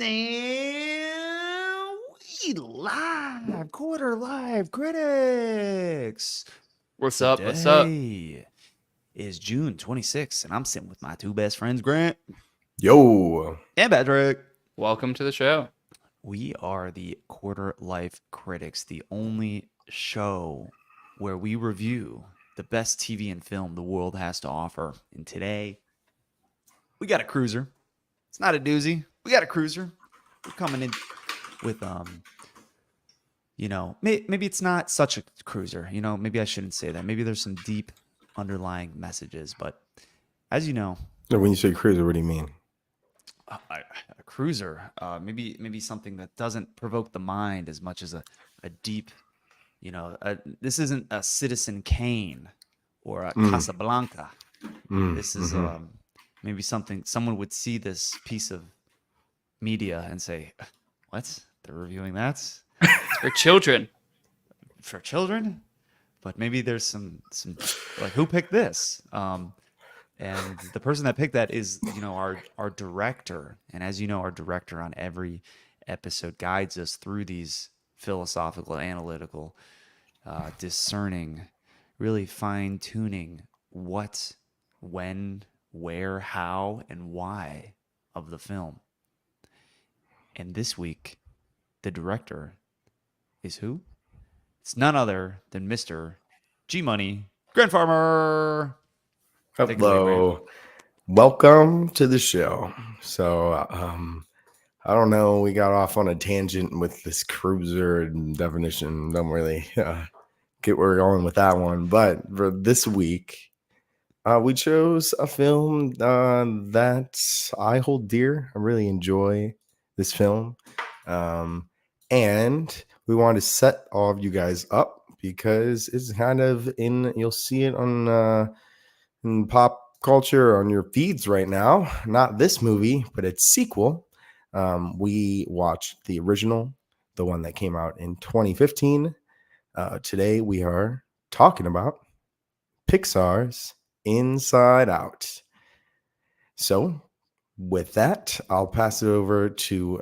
And we live, quarter live critics. What's up? What's up? Today is June 26th, and I'm sitting with my two best friends, Grant Yo. and Patrick. Welcome to the show. We are the Quarter Life Critics, the only show where we review the best TV and film the world has to offer. And today, we got a cruiser. It's not a doozy. We got a cruiser. We're coming in with maybe it's not such a cruiser. Maybe I shouldn't say that. Maybe there's some deep underlying messages, but as you know, When you say cruiser, what do you mean? a cruiser, maybe something that doesn't provoke the mind as much as a deep, this isn't a Citizen Kane or a Casablanca. This is maybe something someone would see this piece of media and say, what? They're reviewing that? It's for children. For children? But maybe there's some like, who picked this? And the person that picked that is, our director. And as you know, our director on every episode guides us through these philosophical, analytical, discerning, really fine-tuning what, when, where, how, and why of the film. And this week, the director is who? It's none other than Mr. G Money Grant Farmer. Take it away, Hello. Welcome to the show. So, I don't know. We got off on a tangent with this cruiser and definition. Don't really get where we're going with that one. But for this week, we chose a film that I hold dear. I really enjoy this film. And we want to set all of you guys up because it's kind of you'll see it on in pop culture on your feeds right now. Not this movie, but its sequel. We watched the original, the one that came out in 2015. Today we are talking about Pixar's Inside Out. So with that, I'll pass it over to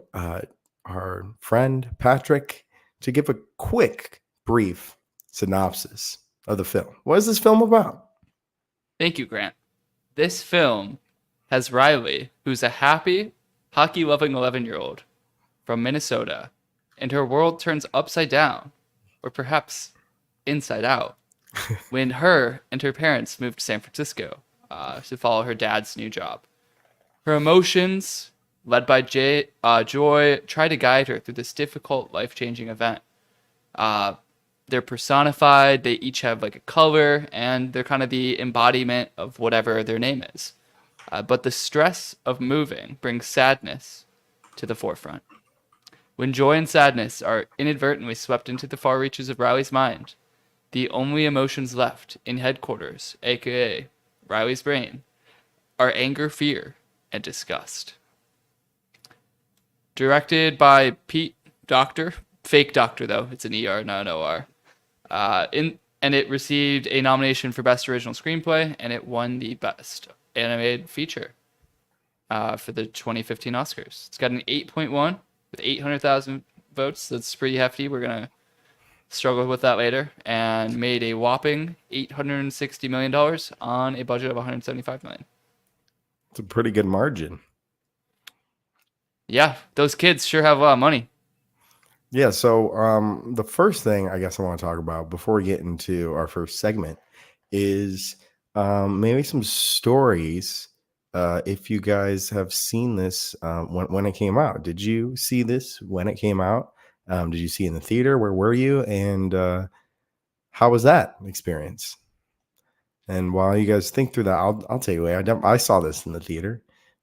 our friend Patrick to give a quick, brief synopsis of the film. What is this film about? Thank you, Grant. This film has Riley, who's a happy, hockey-loving 11-year-old from Minnesota, and her world turns upside down, or perhaps inside out, when her and her parents move to San Francisco to follow her dad's new job. Her emotions, led by Joy, try to guide her through this difficult, life-changing event. They're personified, they each have like a color, and they're kind of the embodiment of whatever their name is. But the stress of moving brings sadness to the forefront. When joy and sadness are inadvertently swept into the far reaches of Riley's mind, the only emotions left in headquarters, aka Riley's brain, are anger, fear, and disgust. Directed by Pete Docter, fake Doctor though, it's an ER, not an OR. And it received a nomination for Best Original Screenplay, and it won the Best Animated Feature for the 2015 Oscars. It's got an 8.1 with 800,000 votes. That's pretty hefty. We're going to struggle with that later. And made a whopping $860 million on a budget of $175 million. It's a pretty good margin. Yeah, those kids sure have a lot of money. Yeah, so the first thing I guess I want to talk about before we get into our first segment is maybe some stories. If you guys have seen this when it came out, did you see this when it came out? Did you see it in the theater? Where were you? And how was that experience? And while you guys think through that, I'll tell you. I saw this in the theater,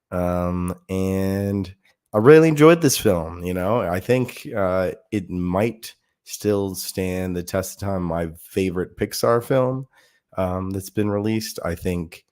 and I really enjoyed this film. I think it might still stand the test of time. My favorite Pixar film that's been released. I think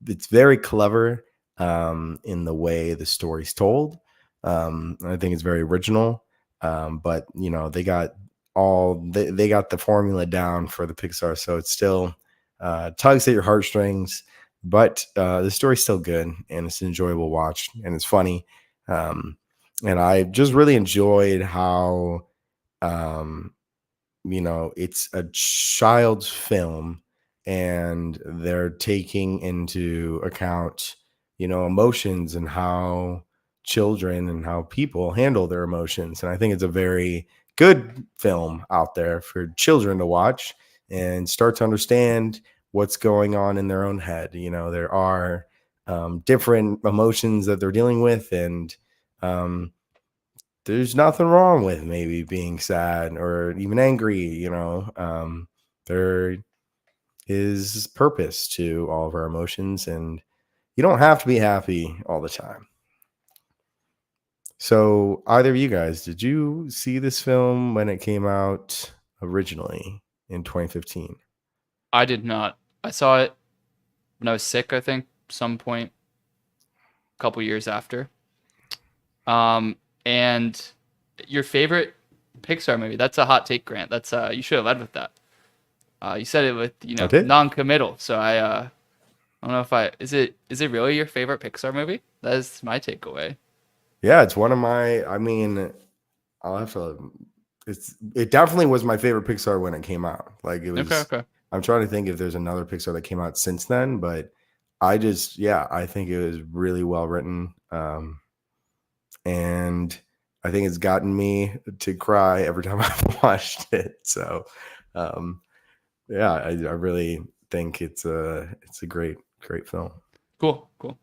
it's very clever in the way the story's told. I think it's very original. But they got they got the formula down for the Pixar, so it's still tugs at your heartstrings. But the story's still good, and it's an enjoyable watch, and it's funny. And I just really enjoyed how, um, it's a child's film and they're taking into account, emotions and how children and how people handle their emotions. And I think it's a very good film out there for children to watch and start to understand what's going on in their own head. There are different emotions that they're dealing with, and um, there's nothing wrong with maybe being sad or even angry. There is purpose to all of our emotions, and you don't have to be happy all the time. So, either of you guys, did you see this film when it came out originally in 2015? I did not. I saw it when I was sick, I think, some point a couple years after. And your favorite Pixar movie? That's a hot take, Grant. That's you should have led with that. You said it with I did. non-committal. So I don't know if is it really your favorite Pixar movie? That is my takeaway. Yeah, it's one of my. I mean, I'll have to. It definitely was my favorite Pixar when it came out. Like it Okay, was. okay. I'm trying to think if there's another Pixar that came out since then, but I think it was really well written, and I think it's gotten me to cry every time I've watched it. So, um, yeah, I really think it's a great film. Cool, cool.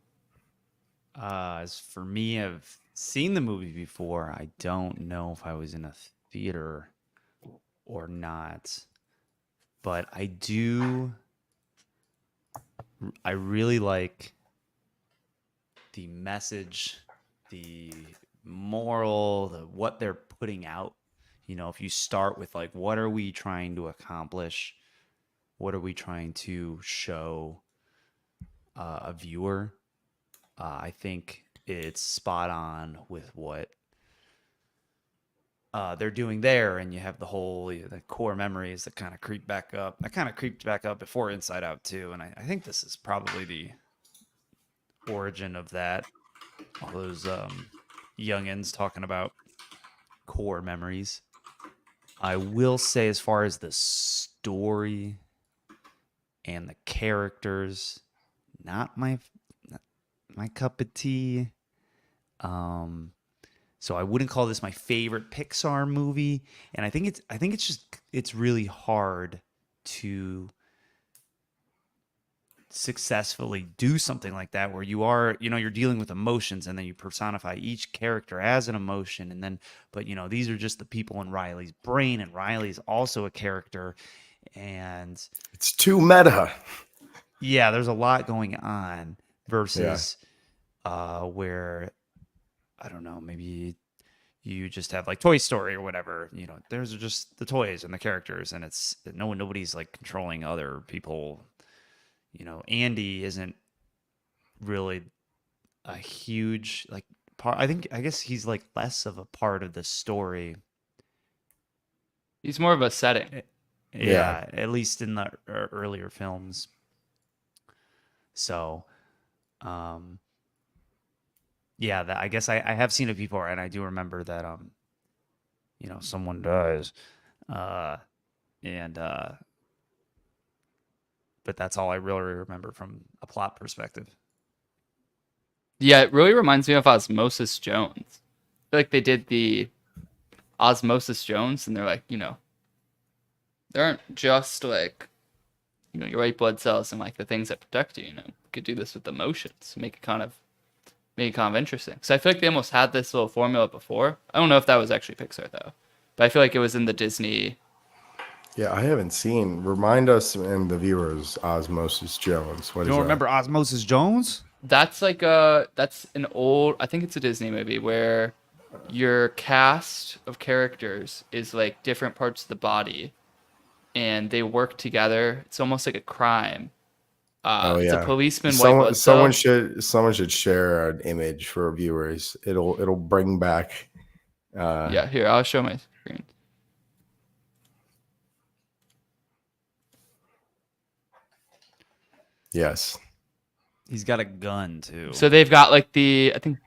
As for me, I've seen the movie before. I don't know if I was in a theater or not, but I really like the message, the moral, what they're putting out. If you start with like, what are we trying to accomplish? What are we trying to show a viewer? I think it's spot on with what they're doing there, and you have the core memories that kind of creep back up. That kind of creeped back up before Inside Out too, and I think this is probably the origin of that. All those youngins talking about core memories. I will say, as far as the story and the characters, not my cup of tea. So I wouldn't call this my favorite Pixar movie, and it's really hard to successfully do something like that where you're dealing with emotions and then you personify each character as an emotion, and then but these are just the people in Riley's brain, and Riley's also a character, and It's too meta. yeah, there's a lot going on Yeah. versus where I don't know, maybe you just have like Toy Story or whatever. There's just the toys and the characters, and it's nobody's like controlling other people. Andy isn't really a huge like part. I guess he's like less of a part of the story. He's more of a setting. Yeah. Yeah, at least in the earlier films. So, um, yeah, I guess I have seen it before, and I do remember that someone dies, uh, and but that's all I really remember from a plot perspective. Yeah, it really reminds me of Osmosis Jones. I feel like they did the Osmosis Jones, and they're like, they aren't just like, your white blood cells and like the things that protect you. You could do this with emotions, make it kind of interesting. So I feel like they almost had this little formula before. I don't know if that was actually Pixar though, but I feel like it was in the Disney. Yeah, I haven't seen. Remind us and the viewers, Osmosis Jones. What You is don't that? remember Osmosis Jones? That's like that's an old. I think it's a Disney movie where your cast of characters is like different parts of the body, and they work together. It's almost like a crime. Oh It's a yeah. policeman white Someone blood cell. someone should share an image for viewers. It'll bring back uh Yeah, here I'll show my screen. yes. He's got a gun too. So they've got like I think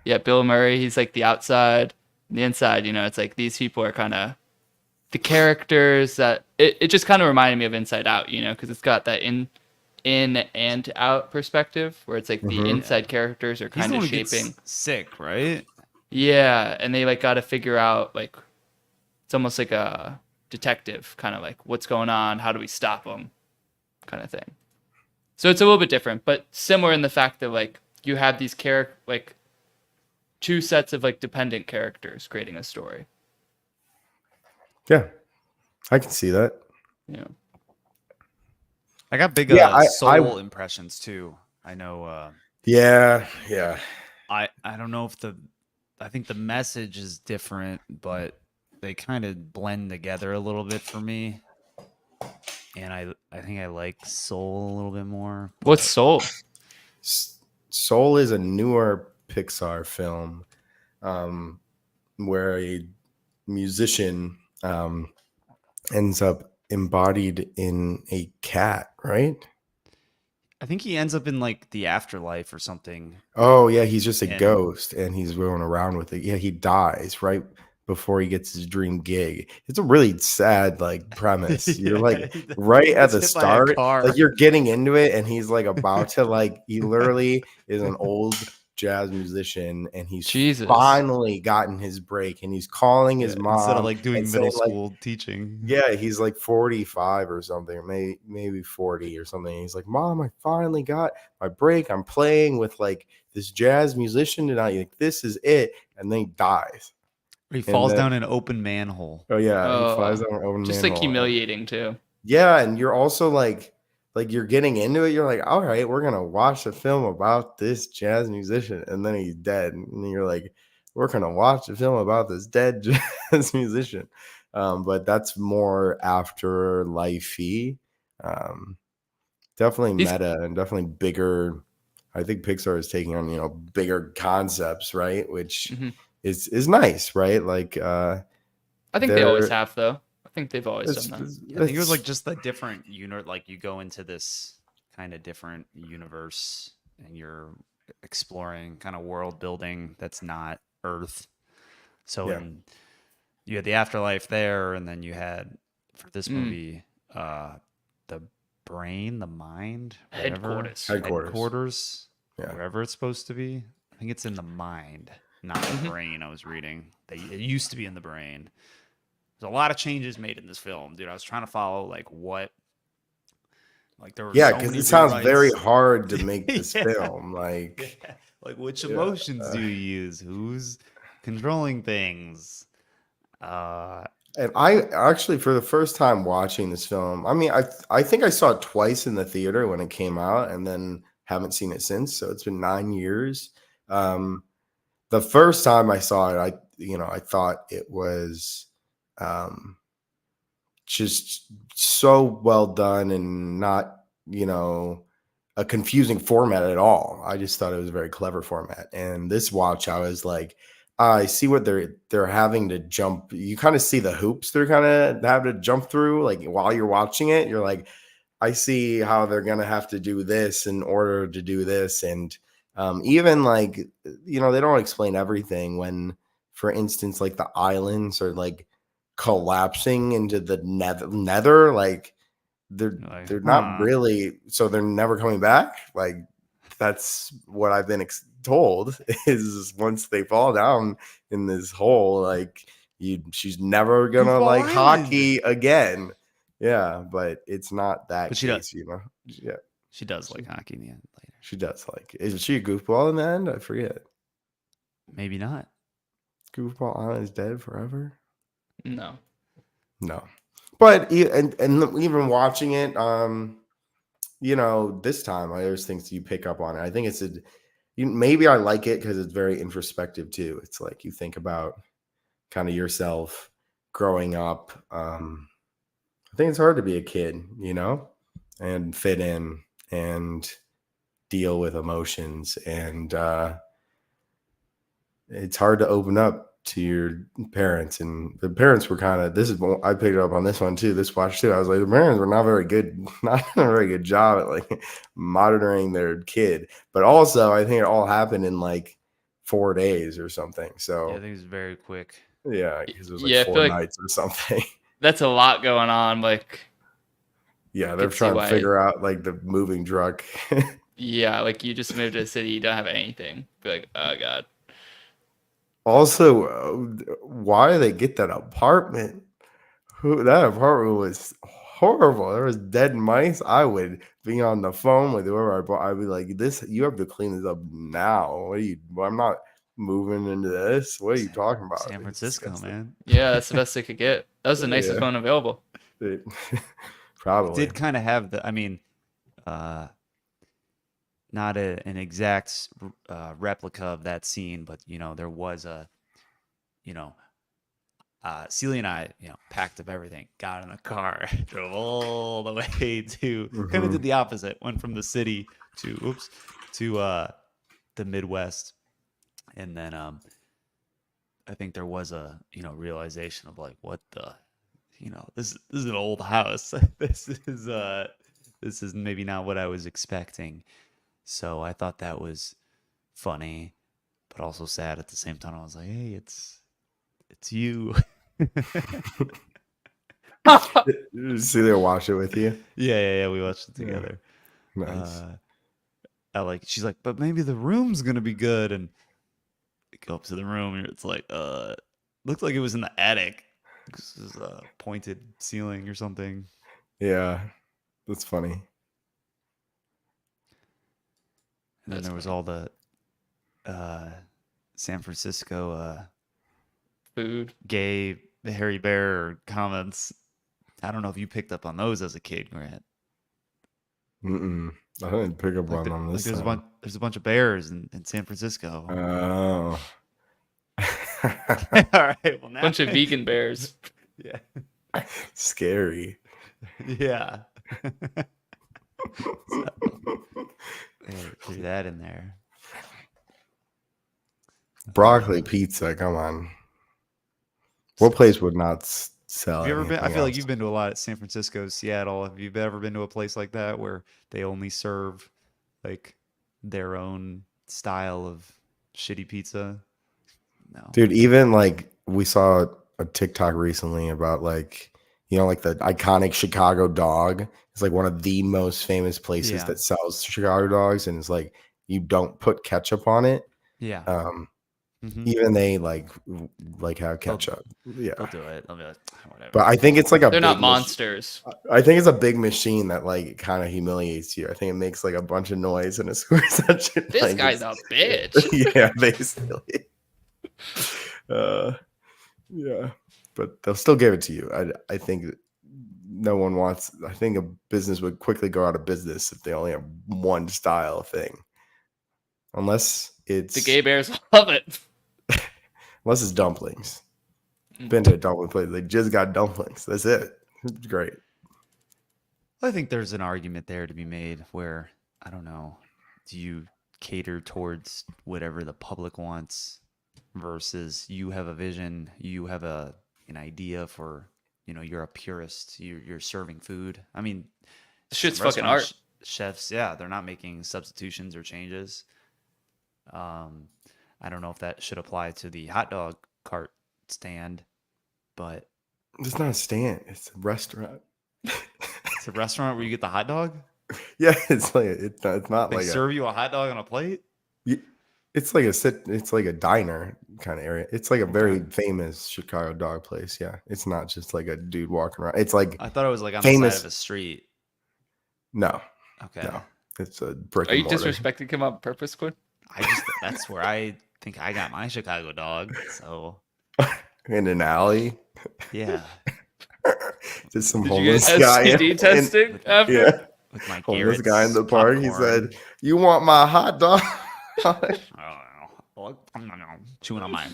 Yeah, Bill Murray, he's like the outside, and the inside, you know, it's like these people are kind of the characters that it just kind of reminded me of Inside Out, you know, because it's got that in and out perspective where it's like the Hmm. inside characters are He's kind the of one who gets shaping. sick, right? Yeah, and they like got to figure out like it's almost like a detective kind of like what's going on, how do we stop them, kind of thing. So it's a little bit different, but similar in the fact that like you have these like two sets of like dependent characters creating a story. Yeah, I can see that. You know, I got big Yeah, soul impressions too. I know. Yeah, yeah. I don't know if I think the message is different, but they kind of blend together a little bit for me. And I think I like Soul a little bit more. what's but- Soul? Soul is a newer Pixar film where a musician ends up embodied in a cat, right? I think he ends up in like the afterlife or something. Oh, yeah, he's just a And- ghost and he's going around with it. Yeah, he dies right before he gets his dream gig. It's a really sad like premise. You're like Yeah, right he at gets the hit by a start, car. like you're getting into it and he's like about to like he literally is an old jazz musician and he's Jesus. finally gotten his break and he's calling his Yeah, mom instead of like doing and middle saying, like, school teaching. yeah, he's like 45 or something, or maybe 40 or something. He's like, Mom, I finally got my break. I'm playing with like this jazz musician tonight. Like, this is it. And then he dies. He falls then- down an open manhole. Oh yeah, he flies Oh, down an open just like manhole. humiliating too. Yeah, and you're also like you're getting into it. You're like, all right, we're gonna watch a film about this jazz musician, and then he's dead. And then you're like, we're gonna watch a film about this dead jazz musician. But that's more afterlife-y. Definitely These- meta and definitely bigger. I think Pixar is taking on bigger concepts, right? Which Mhm. is nice, right? Like I think they always they're- have though. I think they've always it's- done that. I think it was it's- like just a different unit. Like you go into this kind of different universe and you're exploring kind of world building that's not Earth. So Yeah. you had the afterlife there, and then you had for this Mm. movie the brain, the mind, whatever. Headquarters. Headquarters, Yeah. wherever it's supposed to be. I think it's in the mind, not the Mhm. brain. I was reading. It used to be in the brain. There's a lot of changes made in this film, dude. I was trying to follow there were Yeah, so because many it sounds rewrites. very hard to make this Yeah. film. Like, Yeah. Like which Yeah, emotions do you use? Who's controlling things? and I actually, for the first time watching this film, I mean, I think I saw it twice in the theater when it came out, and then haven't seen it since. So it's been 9 years. The first time I saw it, I thought it was just so well done and not, a confusing format at all. I just thought it was a very clever format. And this watch, I was like, I see what they're having to jump. You kind of see the hoops they're kind of having to jump through. Like while you're watching it, you're like, I see how they're gonna have to do this in order to do this. And even like, they don't explain everything when, for instance, like the islands are like collapsing into the nether, like they're Like, they're not huh. really, so they're never coming back. Like that's what I've been told is once they fall down in this hole, like she's never gonna Goofball like Island. hockey again. Yeah, but it's not that But she case, does. Yeah, She does like hockey in the end later. she does. Like, is she a goofball in the end? I forget. Maybe not. Goofball Island is dead forever. No. No, but and even watching it, this time there's things you pick up on it. I think it's maybe I like it because it's very introspective too. It's like you think about kind of yourself growing up. I think it's hard to be a kid, and fit in and deal with emotions, and it's hard to open up to your parents. And the parents were kind of, I picked up on this one too, this watch too. I was like, the parents were not very good, not a very good job at like monitoring their kid. But also I think it all happened in like 4 days or something. Yeah, I So think it was very quick. yeah, because it was like Yeah, I 4 feel like nights or something. that's a lot going on. Like, Yeah, I they're could see trying to why. figure out like the moving truck. Yeah, like you just moved to a city, you don't have anything. Be like, oh god. Also, why did they get that apartment? That apartment was horrible. There was dead mice. I would be on the phone with whoever I bought. I'd be like, "This, you have to clean this up now. What are you? I'm not moving into this. What are you talking about? San It's Francisco, disgusting." man. Yeah, that's the best they could get. That was the nicest Yeah, one available. it- It probably. did kind of have the, I mean, uh, not an exact replica of that scene, but there was a, you know, Celia and I, packed up everything, got in a car, drove all the way to, kind of Mhm. did the opposite, went from the city to the Midwest, and then I think there was a realization of like, what the, this is an old house. This is maybe not what I was expecting. So I thought that was funny, but also sad at the same time. I was like, hey, it's you. Celia watch it with you. Yeah. We watched it Yeah, together. nice. She's like, but maybe the room's gonna be good, and I go up to the room, and it's like, looked like it was in the attic. This is a pointed ceiling or something. Yeah, that's funny. And then That's there was funny. all the San Francisco Food. gay Harry Bear comments. I don't know if you picked up on those as a kid, Grant. Mm-mm. I didn't pick up Like, on them this there's a bunch time. there's a bunch of bears in San Francisco. Oh. All right, well now, Bunch of vegan bears. yeah, Scary. yeah. So they threw that in there. Broccoli pizza, come on. What place would not sell Have you ever been? I anything feel like else? you've been to a lot at San Francisco, Seattle. Have you ever been to a place like that where they only serve like their own style of shitty pizza? No. Dude, even like we saw a TikTok recently about like, like the iconic Chicago dog. It's like one of the most famous places Yeah. that sells Chicago dogs, and it's like you don't put ketchup on it. Yeah. Um, hmm even they like have They'll ketchup. Yeah. they'll do it. They'll be like, whatever. But I think it's like a They're not big monsters. I think it's a big machine that like kind of humiliates you. I think it makes like a bunch of noise and it's such a This like, guy's it's- a bitch. yeah, basically. Uh, yeah, but they'll still give it to you. I think no one wants. I think a business would quickly go out of business if they only have one style thing, unless it's The gay bears love it. unless it's dumplings. Mm. Been to a dumpling place. They just got dumplings. That's it. It's great. I think there's an argument there to be made where, I don't know, do you cater towards whatever the public wants versus you have a vision, you have an idea for, you're a purist, you're serving food. I mean, Shit's some fucking restaurant art. chefs, yeah, they're not making substitutions or changes. I don't know if that should apply to the hot dog cart stand, but It's not a stand. It's a restaurant. it's a restaurant where you get the hot dog. Yeah, it's like it's not They like serve you a hot dog on a plate. it's like it's like a diner kind of area. It's like a very Okay. famous Chicago dog place. Yeah, it's not just like a dude walking around. It's like I thought it was like on the side famous. of a street. No, Okay. no, it's a brick Are and you mortar. disrespecting him on purpose, Quinn? That's where I think I got my Chicago dog. So In an alley, yeah, just some Did you get homeless guy. STD testing with- after? Yeah, with my homeless guy in the Garrett's park. He popcorn. said, "You want my hot dog?" I don't know. Chewing on my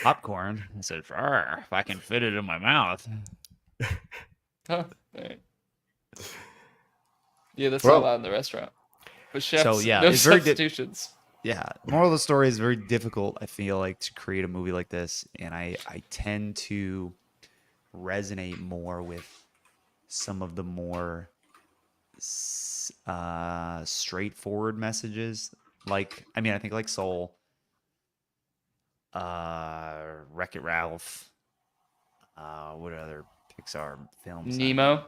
popcorn. I said, "Sure, if I can fit it in my mouth." Huh? Alright. Yeah, that's Well- not allowed in the restaurant. But chefs, yeah, no it's very substitutions. Yeah. Moral of the story is very difficult, I feel like, to create a movie like this. And I tend to resonate more with some of the more straightforward messages. Like, I mean, I think like Soul, Wreck-It Ralph. What other Pixar films? Nemo.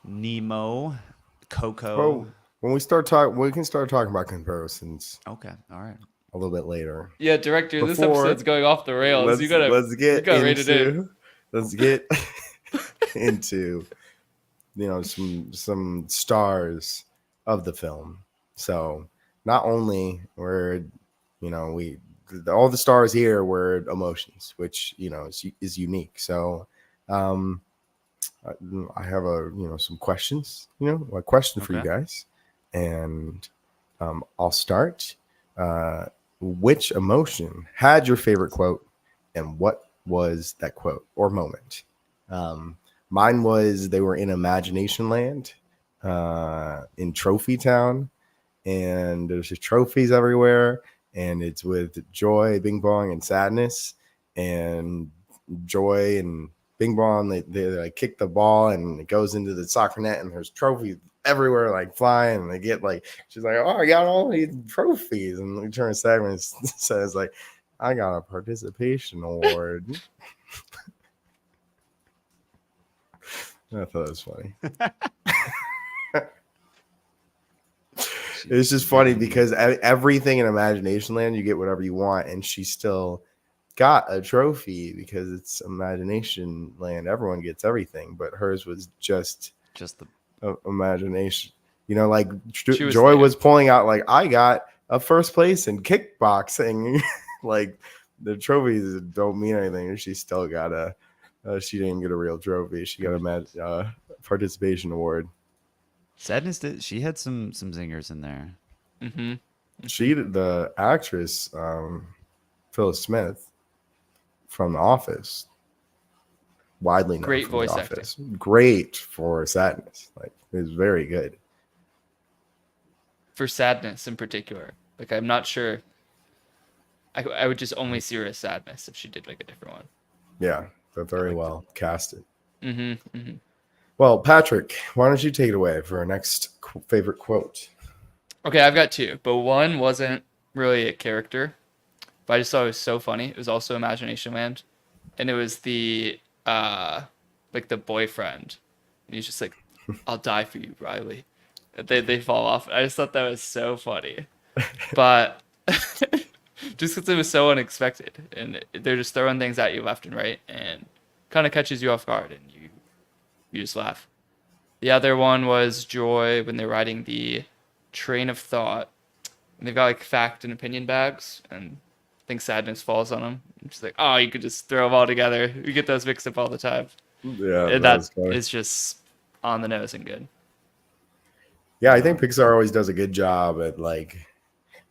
Nemo, Coco. Well, when we start talking, we can start talking about comparisons Okay, all right. a little bit later. Yeah, director, this Before, episode's going off the rails. let's You get gotta rate it in. into let's get into some stars of the film. So not only were we all the stars here were emotions, which is unique. So I have some questions, a question for you Okay. guys, and I'll start. Which emotion had your favorite quote, and what was that quote or moment? Mine was they were in Imagination Land, in Trophy Town, and there's just trophies everywhere, and it's with Joy, Bing Bong, and Sadness, and Joy and Bing Bong, they like kick the ball and it goes into the soccer net, and there's trophies everywhere like flying, and they get like, she's like, oh, I got all these trophies, and we turn to Sadness and says like, I got a participation award. I thought it was funny. It's just funny because everything in Imagination Land, you get whatever you want, and she still got a trophy because it's Imagination Land. Everyone gets everything, but hers was just the imagination. Like She was Joy there. was pulling out like, I got a first place in kickboxing. Like the trophies don't mean anything, and she still got she didn't get a real trophy. She got a participation award. Sadness she had some zingers in there. Mm-hmm. The actress, Phyllis Smith from The Office, widely known Great from voice The acting. Office. Great for Sadness. Like, it was very good. For Sadness in particular. Like, I'm not sure. I would just only see her as Sadness if she did like a different one. Yeah, but very liked well casted. Mm-hmm. Mm-hmm. Well, Patrick, why don't you take it away for our next favorite quote? Okay, I've got two, but one wasn't really a character, but I just thought it was so funny. It was also Imagination Land, and it was the like the boyfriend, and he's just like, "I'll die for you, Riley." They fall off. I just thought that was so funny, but just because it was so unexpected, and they're just throwing things at you left and right, and kind of catches you off guard, and you just laugh. The other one was Joy when they're riding the train of thought. And they've got like fact and opinion bags, and I think Sadness falls on them. And she's like, "Oh, you could just throw them all together. We get those mixed up all the time." Yeah, And that was that funny. is just on the nose and good. Yeah, I think Pixar always does a good job at like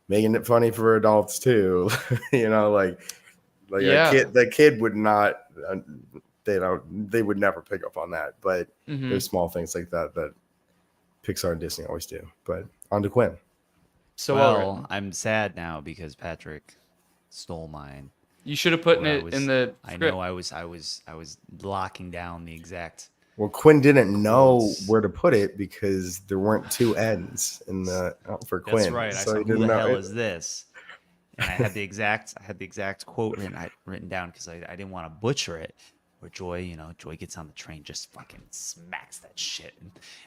making it funny for adults too. Like Yeah. the kid would not, they would never pick up on that. But Mm-hmm. there's small things like that Pixar and Disney always do. But on to Quinn. So Well, I'm sad now because Patrick stole mine. you should have put Where I it was- in the I script. know I was locking down the exact. Well, Quinn didn't know Quotes. where to put it because there weren't two N's for Quinn. That's right. I So said, he "Who didn't the know hell it. is this?" And I had the exact quote written down because I didn't want to butcher it. Where Joy gets on the train, just fucking smacks that shit,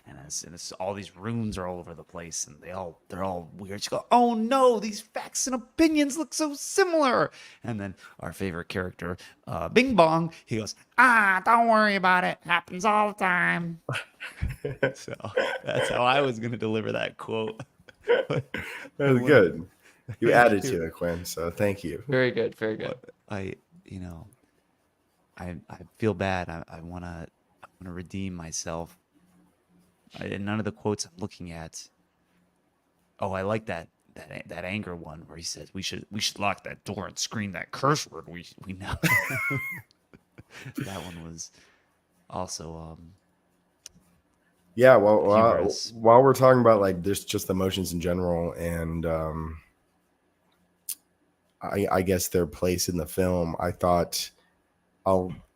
and it's all these runes are all over the place, and they're all weird. She goes, "Oh no, these facts and opinions look so similar." And then our favorite character, Bing Bong, he goes, "Don't worry about it. Happens all the time." So that's how I was gonna deliver that quote. That was good. You added to it, Quinn. So thank you. Very good. Very good. I feel bad. I wanna redeem myself. And none of the quotes I'm looking at. Oh, I like that anger one where he says we should lock that door and screen that curse word we know. That one was also Yeah, well, humorous. while we're talking about like this, just emotions in general, and I guess their place in the film, I thought,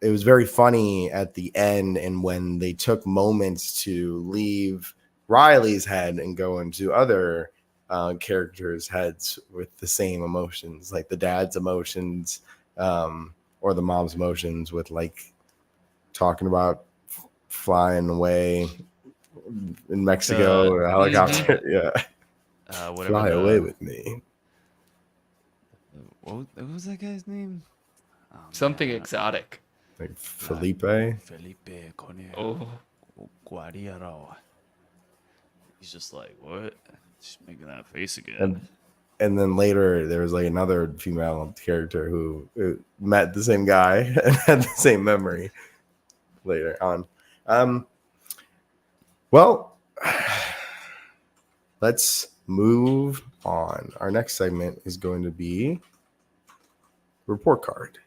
it was very funny at the end, and when they took moments to leave Riley's head and go into other characters' heads with the same emotions, like the dad's emotions, or the mom's emotions, with like talking about flying away in Mexico, or a helicopter. Yeah, Whatever fly away with me. what was that guy's name? Oh, Something man. exotic. Like Felipe. Felipe Oh, Guardiaro. He's just like, what? Just making that face again. And then later there was like another female character who met the same guy and had the same memory later on. Well, let's move on. Our next segment is going to be report card,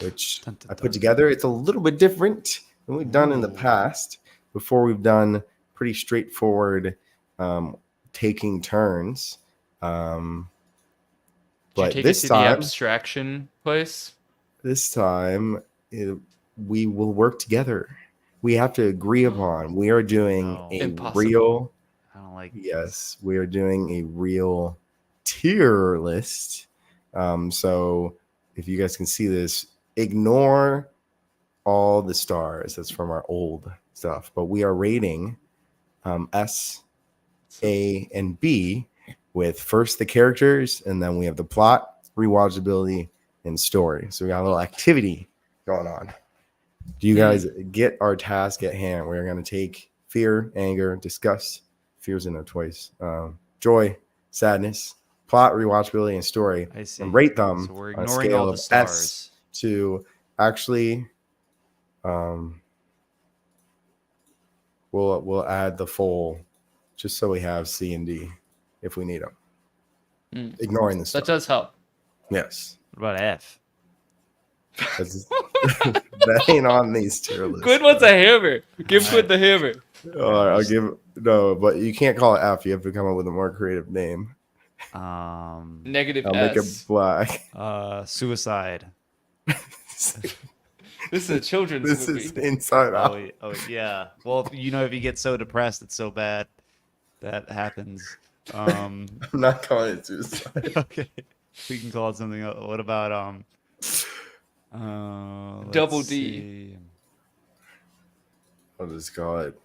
which Dun, dun, I put dun. together. It's a little bit different than we've done in the Ooh. past. Before, we've done pretty straightforward taking turns. did you But take this it to the time, abstraction place? we will work together. We have to agree upon. We are doing No. a Impossible. real, I don't like yes, we are doing a real tier list. So if you guys can see this, ignore all the stars. That's from our old stuff. But we are rating S, A, and B, with first the characters, and then we have the plot, rewatchability, and story. So we got a little activity going on. Do you guys get our task at hand? We're going to take fear, anger, disgust, fear's in there twice, joy, sadness, plot, rewatchability, and story, I see. and rate them So we're on a ignoring scale all the of stars. S to actually, we'll add the full, just so we have C and D if we need them. Ignoring the That stuff. does help. Yes. What about F? That ain't on these tier lists. Quinn wants a hammer. Give Quinn the hammer. I'll give no, but you can't call it F. You have to come up with a more creative name. Negative I'll make it S. black. Suicide. This is a children's This movie. is Inside Out. Oh yeah. Well, if you get so depressed, it's so bad that happens. I'm not calling it suicide. Okay, we can call it something else. What about Double let's D. see. I'll just call it.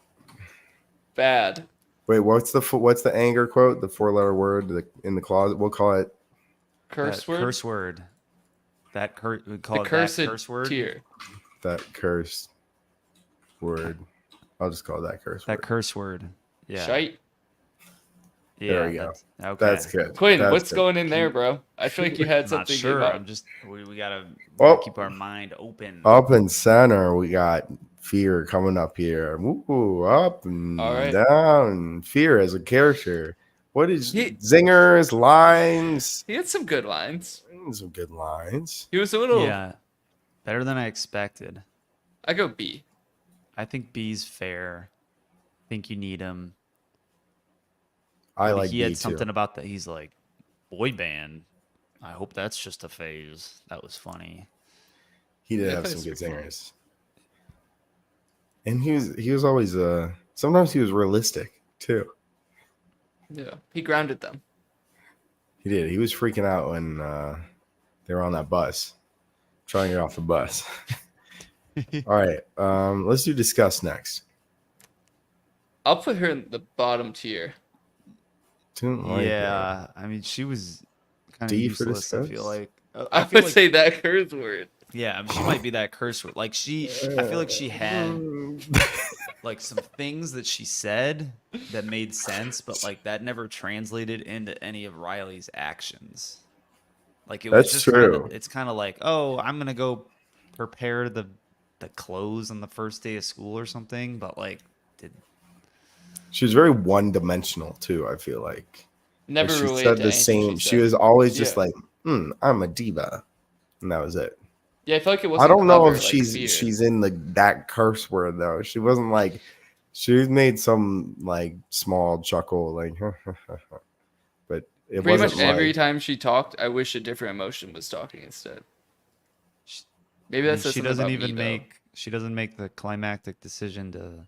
Bad. Wait, what's the anger quote? The 4-letter word in the closet. We'll call it Curse That word. Curse word. We call The it cursed that curse word. tier. that curse word. I'll just call it that curse That word. curse word. Yeah. Shite. Yeah. There we go. Okay. That's good. Quinn, That's what's good. going in there, bro? I feel like you had I'm something not sure. in I'm mind. just we gotta Oh. keep our mind open. Up and center, we got fear coming up here. Woo, up and All right. down. Fear as a character. What is He- zingers, lines? He had some good lines. Some good lines. He was a little. Yeah. Better than I expected. I go B. I think B's fair. I think you need him. I like he B had too. something about that. He's like, boy band. I hope that's just a phase. That was funny. He did Yeah, have that some is good pretty funny. singers. And he was always sometimes he was realistic too. Yeah, he grounded them. He did. He was freaking out when they were on that bus, trying to get off the bus. All right. Let's do discuss next. I'll put her in the bottom tier. Didn't like Yeah. I mean, she was kind of D for useless, I feel discuss? like. I feel would like, say that curse word. yeah, I mean, she might be that curse word. Like I feel like she had like some things that she said that made sense, but like that never translated into any of Riley's actions. Like it was That's just true. it's kind of like, oh, I'm gonna go prepare the clothes on the first day of school or something, but like She was very one-dimensional too. I feel like Never she related said to the anything same. She, She said. was always just Yeah. like, "I'm a diva," and that was it. Yeah, I feel like it I wasn't. don't know clever, if like she's fear. she's in that curse word though. She wasn't like she made some like small chuckle like, but it Pretty wasn't much every like time she talked, I wish a different emotion was talking instead. Maybe I that mean, says she something doesn't about even me, she doesn't make the climactic decision to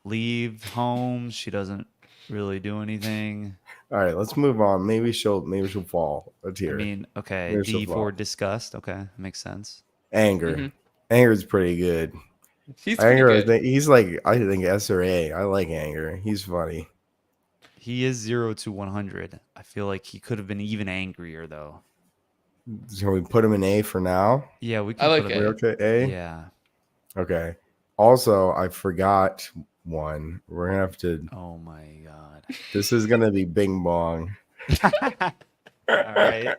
leave home. She doesn't really do anything. All right, let's move on. Maybe she'll fall a I tier. mean, okay, Maybe she'll D for fall. disgust. Okay, makes sense. Hmm. Anger. Anger's pretty good. He's pretty Anger, I good. think he's like I think S or A. I like Anger. He's funny. He is 0 to 100. I feel like he could have been even angrier though. Can we put him in A for now? Yeah, we I can put like him. We A. okay? A. Yeah. Okay. Also, I forgot one. We're gonna have to. Oh my god. This is gonna be Bing Bong. All right.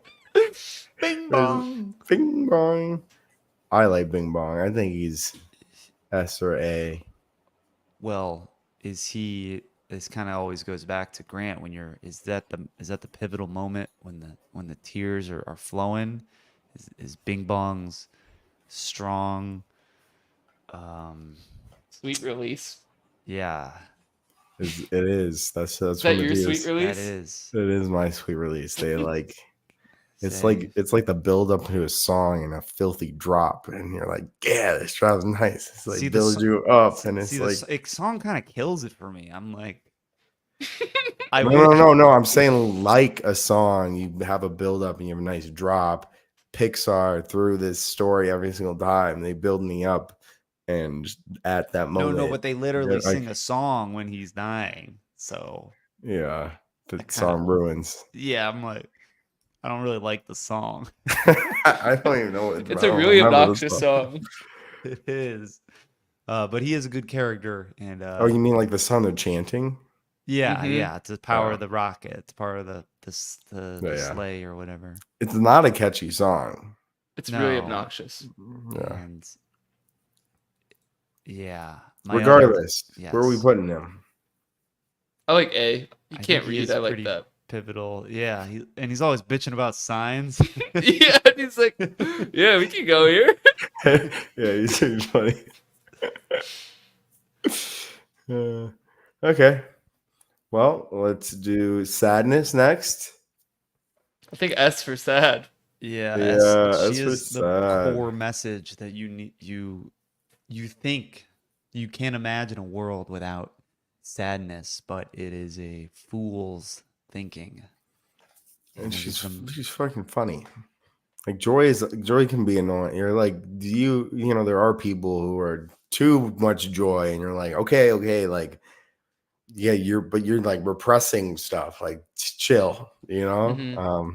Bing bong. Bing Bong. I like Bing Bong. I think he's S or A. Well, is he? This kind of always goes back to Grant. When you're, is that the pivotal moment when the tears are flowing? Is Bing Bong's strong? Um, Sweet release. yeah, It is. Is That's that one of your sweet these. that release? is. It is my sweet release. They like Say, it's like the build up to a song and a filthy drop, and you're like, yeah, this drop's nice. It's see like the builds you up, see, and see it's the like song kind of kills it for me. I'm like, I no, wish. no, no, no. I'm saying like a song, you have a build up and you have a nice drop. Pixar through this story every single time. They build me up, and at that No, no, moment, but they literally they're sing like, a song when he's dying. So yeah, the I kind of, song ruins. yeah, I'm like, I don't really like the song. I don't even know what I It's a don't really remember this obnoxious song. song. It is. But he is a good character, and Oh, you mean like the song they're chanting? yeah, Hmm. yeah, it's a power Oh, of the rocket. It's part of the yeah. sleigh or whatever. It's not a catchy song. It's really No, obnoxious. Yeah. and yeah, my other Regardless, where are we yes, putting him? I like A. You I think can't he read. is I like pretty that. pivotal. Yeah, and he's always bitching about signs. Yeah, he's like, yeah, we can go here. Yeah, he's pretty funny. Uh, okay. Well, let's do sadness next. I think S for sad. Yeah, Yeah, she that's for is the sad. core message that you need you think you can't imagine a world without sadness, but it is a fool's thinking. And And it is the she's fucking funny. Like joy can be annoying. You're like, do you know there are people who are too much joy, and you're like, okay, like yeah, you're like repressing stuff. Like chill, you know. Hmm. I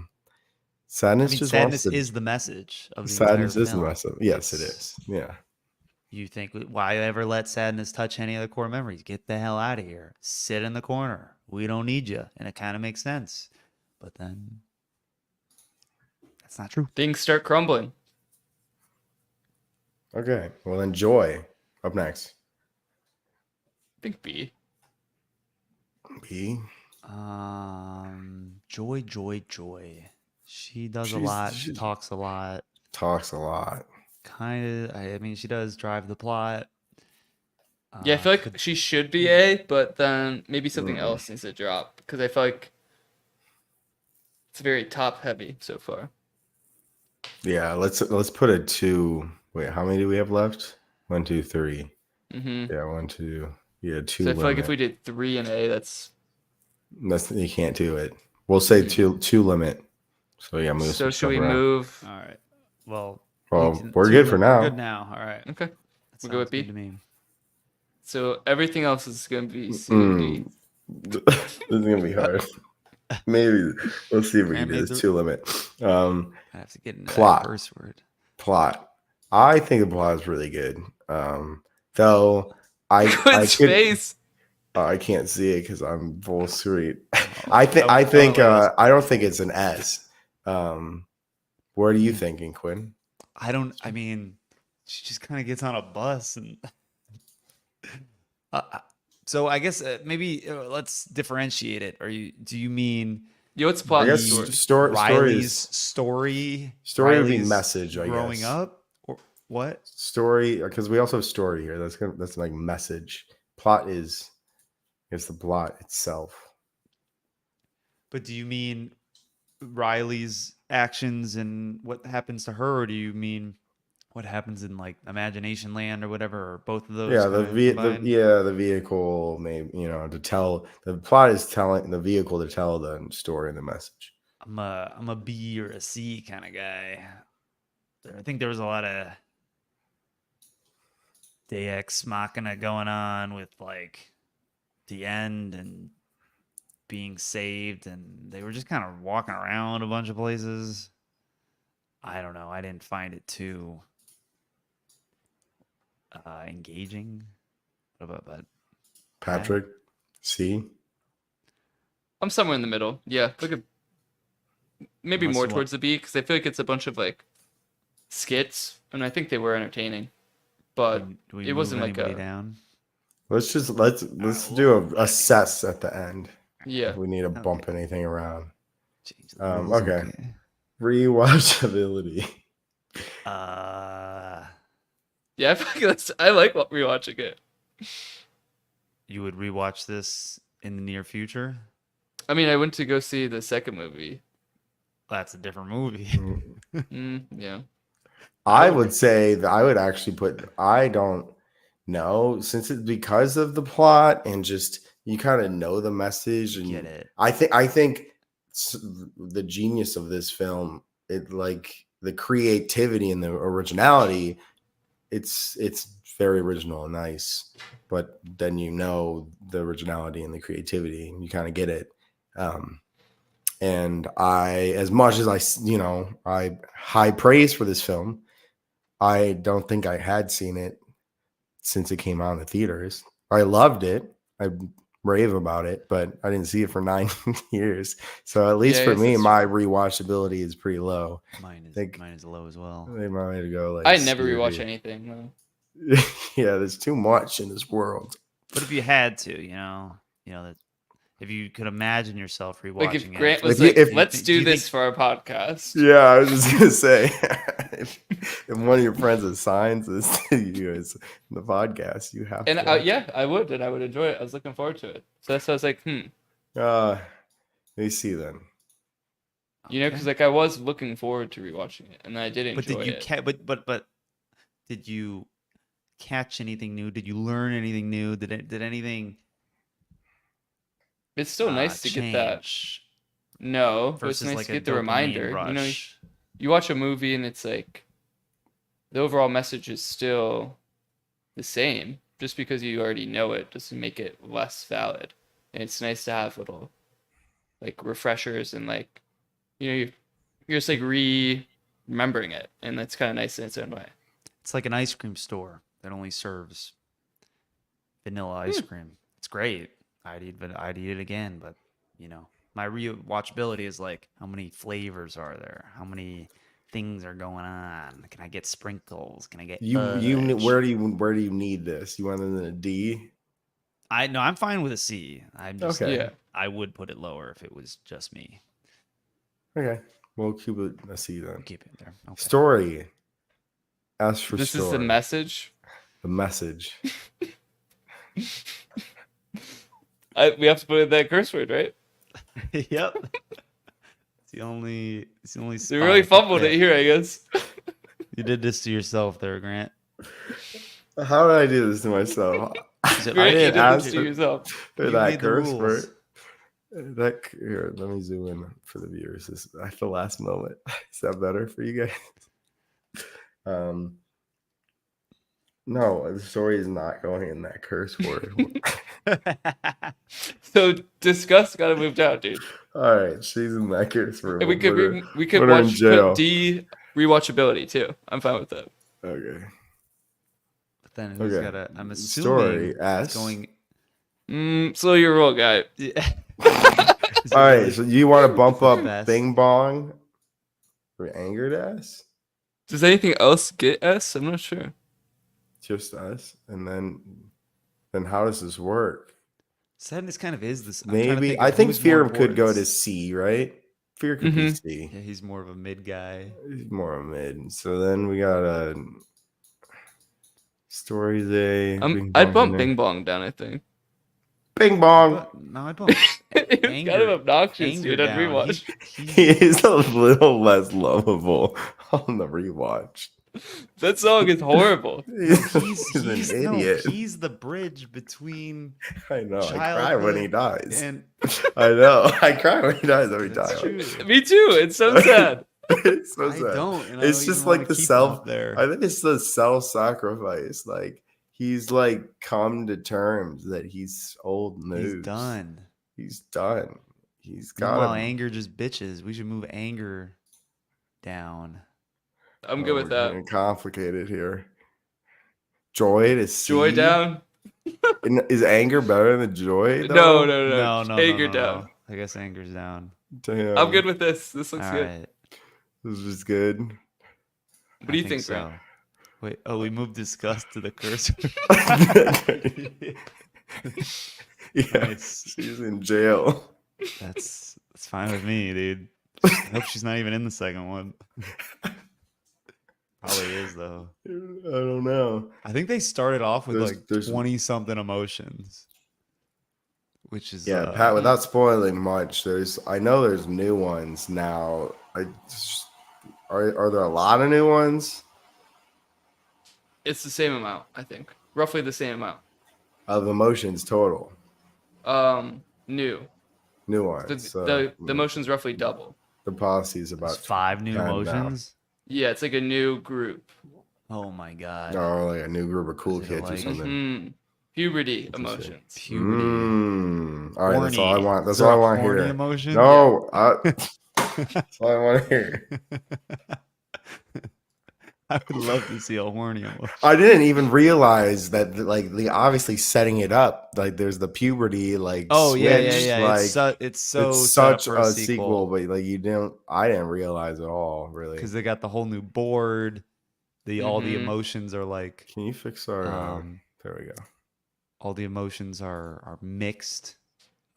Sadness mean just wants sadness to. is the message of the entire Sadness is the film. mess of. Yes, it It's is. Yeah. you think why ever let sadness touch any of the core memories? Get the hell out of here. Sit in the corner. We don't need you. And it kind of makes sense. But then that's not true. Things start crumbling. Okay. Well, then joy up next. I think B. B. Joy, joy, joy. She does a lot. She She talks a lot. talks a lot. Kind of. I mean, she does drive the plot. Yeah, I feel like Could she should be A, but then maybe something Mm. else needs to drop because I feel like it's very top heavy so far. Yeah. Let's put a 2. Wait, how many do we have left? 1, 2, 3. Hmm. Yeah, 1, 2. Yeah, 2 So I feel like if limit. we did 3 and A, that's That's you can't do it. We'll say two limit. So yeah, move so. some Should stuff we around. move? all right. Well, Well, we're good for We're good now. now. All right. Okay, That we'll go with sounds good B. to me. So everything else is gonna be C and D. This is gonna be hard. Maybe we'll see if we can Grant do made this the. 2 limit. I have to get into that Plot. curse word. Plot. I think the plot is really good. Though I Quinn's could face. I can't see it because I'm full screen. Oh, I think I wanna let us- I don't think it's an S. What are you thinking, Quinn? I don't. I mean, she just kind of gets on a bus and. So I guess maybe let's differentiate it. Do you mean Yo, what's I plot and guess story? story Riley's is story? story would be Riley's message, I growing guess. up, or what? Story because we also have story here. That's like message. Plot is the plot itself. But do you mean Riley's actions and what happens to her, or do you mean what happens in like Imagination Land or whatever, or both of those. Yeah, kind of combined? the vehicle, maybe, to tell the plot is telling the vehicle to tell the story and the message. I'm a B or a C kind of guy. I think there was a lot of Deus Ex Machina going on with like the end and being saved, and they were just kind of walking around a bunch of places. I don't know. I didn't find it too engaging. What about that? Patrick, C. I'm somewhere in the middle. Yeah, look at maybe Unless more you want- towards the B because I feel like it's a bunch of like skits, and I think they were entertaining, but Do we it move wasn't like anybody a down? Let's do a assess at the end yeah. if we need to bump Okay. anything around. Change the rules. Okay. Rewatchability. Yeah, I feel like I like rewatching it. You would rewatch this in the near future? I mean, I went to go see the second movie. That's a different movie. Yeah. I would say that I would actually I don't know, since it's because of the plot and just you kind of know the message and Get it. I think the genius of this film, it like the creativity and the originality, it's very original and nice, but then the originality and the creativity and you kind of get it. And as much as I high praise for this film, I don't think I had seen it since it came out in the theaters. I loved it. I rave about it, but I didn't see it for 9 years. So at least Yeah, for I guess me, that's my rewatchability is pretty low. Mine think- is low as well. They might need to go like I never Scooby. rewatch anything. No. Yeah, there's too much in this world. But if you had to, that if you could imagine yourself rewatching Like if Grant it, was If you- like, if- "Let's do do you this think- for our podcast." Yeah, I was just gonna say, if one of your friends assigns this to you as the podcast, you have And to. yeah, I would, and I would enjoy it. I was looking forward to it. So that's why I was like, Let me see then. because like I was looking forward to rewatching it, and I did enjoy but did you it. but did you catch anything new? Did you learn anything new? Did anything It's still nice to get that. change No, but it's versus nice like to a get the dopamine reminder. rush? You watch a movie and it's like the overall message is still the same. Just because you already know it doesn't make it less valid. And it's nice to have little like refreshers and like you're just like remembering it, and that's kind of nice in its own way. It's like an ice cream store that only serves vanilla ice cream. It's great. I'd eat it again, but my rewatchability is like, how many flavors are there? How many things are going on? Can I get sprinkles? Can I get fudge? Where do you need this? You want it in a D? I'm fine with a C. I'm just Okay. Yeah. I would put it lower if it was just me. Okay, we'll keep it a C then. Keep it there. Okay. Story. S for This story. is the message. The message. We have to put in that curse word, right? Yep. It's the only You spot really I could fumbled fit. it here, I guess. You did this to yourself there, Grant. How did I do this to myself? it- Grant, you didn't did ask this to for- yourself. for You that made the curse rules. word. Here, let me zoom in for the viewers. This is at the last moment. Is that better for you guys? No, the story is not going in that curse word. So disgust got to move down, dude. All right, she's in that curse word. And we could put her in jail. put D rewatchability too. I'm fine with that. Okay. But then who's Okay. gotta? I'm Story assuming S. it's going. Slow your roll, guy. Is it All right, really- so you want to bump up Best? Bing Bong or Angered S? Does anything else get S? I'm not sure. Just us, and then how does this work? Sadness kind of is this. I'm trying to Maybe think I of think who's fear more could go to important. C, right? Fear could be Mhm. C. Yeah, he's more of a mid guy. He's more a mid. So then we got a stories A. Bing I'd Bong's bump in there. Bing Bong down, I think. Bing Bong. But, no, I bump It was kind of obnoxious, anger dude. I'd down. rewatch. He is a little less lovable on the rewatch. That song is horrible. He's an idiot. He's the bridge between I know. I cry when he childhood dies. and I know. I cry when he dies every that's time. true. Me too. It's so sad. It's so I sad. don't, and I It's don't just even wanna like the keep him self. up there. I think it's the self-sacrifice. Like he's like come to terms that he's old news. He's done. He's done. He's got Meanwhile, him. anger just bitches. We should move anger down. I'm good with We're that. getting complicated here. Joy to see. Joy down. Is anger better than joy? No, Though? no. Anger down. No. I guess anger's down. Damn. I'm good with this. This looks All good. right. This is good. What do you think, Grant? Wait, we moved disgust to the cursor. Yeah, Nice. she's in jail. That's fine with me, dude. I hope she's not even in the second one. Probably is though. I don't know. I think they started off with There's- 20 something emotions, which is Yeah, Pat. Without spoiling much, I know there's new ones now. Are there a lot of new ones It's the same amount, I think. Roughly the same amount. of emotions total? New. New ones. The So, the motion's roughly double. the policy is there's about 5 new 10 now. emotions. Yeah, it's like a new group. Oh my god. like a new group of cool Is it kids or like- something. Mhm. Puberty Interesting. emotions. Puberty. All right, that's all I Horny. want. That's Is there all I a want to horny hear. emotion? No, that's all I want to hear. I would love to see a horny emotion. I didn't even realize that, like, the obviously setting it up. Like, there's the puberty, like, Oh yeah, yeah, switch, yeah. Like, It's so it's set up such for a sequel, but like, I didn't realize at all, really. because they got the whole new board. All the Mhm. emotions are like Can you fix our? Um, There we go. all the emotions are mixed.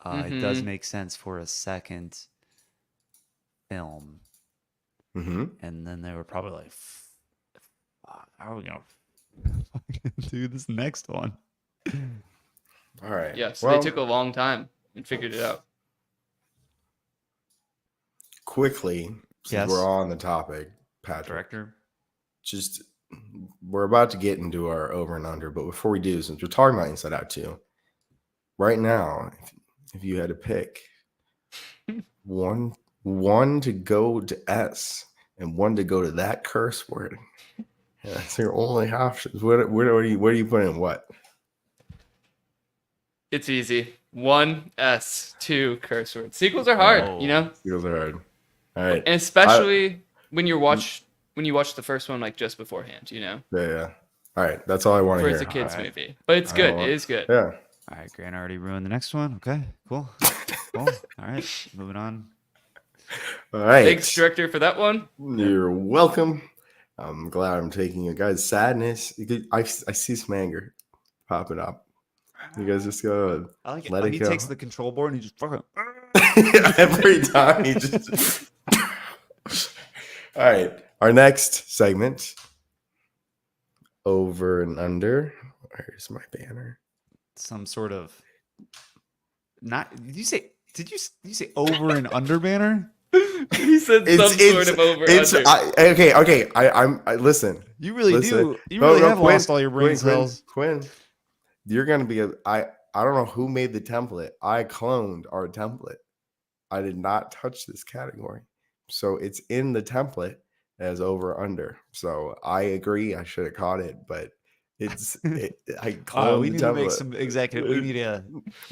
It does Mhm. make sense for a second film, Mm-hmm. and then they were probably like, "Fuck, how are we gonna fucking do this next one?" All right. Yeah, so Well, they took a long time and figured it out. quickly, since Yes. we're on the topic, Patrick. Director. Just we're about to get into our over and under, but before we do, since we're talking about Inside Out 2, right now, if you had to pick one to go to S and one to go to that curse word, that's your only options. Where do you put in what? It's easy. 1 S, 2 curse words. Sequels are hard, you know? Feels hard. All right. And especially when you watch the first one like just beforehand, you know? Yeah. All right. That's all I want to For hear. it's a kids Alright. movie. But it's I good. don't want- It is good. Yeah. All right, Grant already ruined the next one. Okay, cool. All right, moving on. All right. Thanks, director, for that one. You're welcome. I'm glad I'm taking you guys' sadness. I see some anger popping up. You guys just go I like it. Let Oh, it he go. takes the control board and he just fucking. every time. He just. All right. Our next segment. Over and under. Where's my banner? Some sort of. Not. Did you say? Did you say over and under banner? He said some sort of over under. Okay. I listen. You really Listen. do. You really have Quinn, lost all your brain cells. Quinn, you're gonna be I don't know who made the template. I cloned our template. I did not touch this category. So it's in the template as over under. So I agree. I should have caught it, but I cloned We the need to make template. some executive. We need to.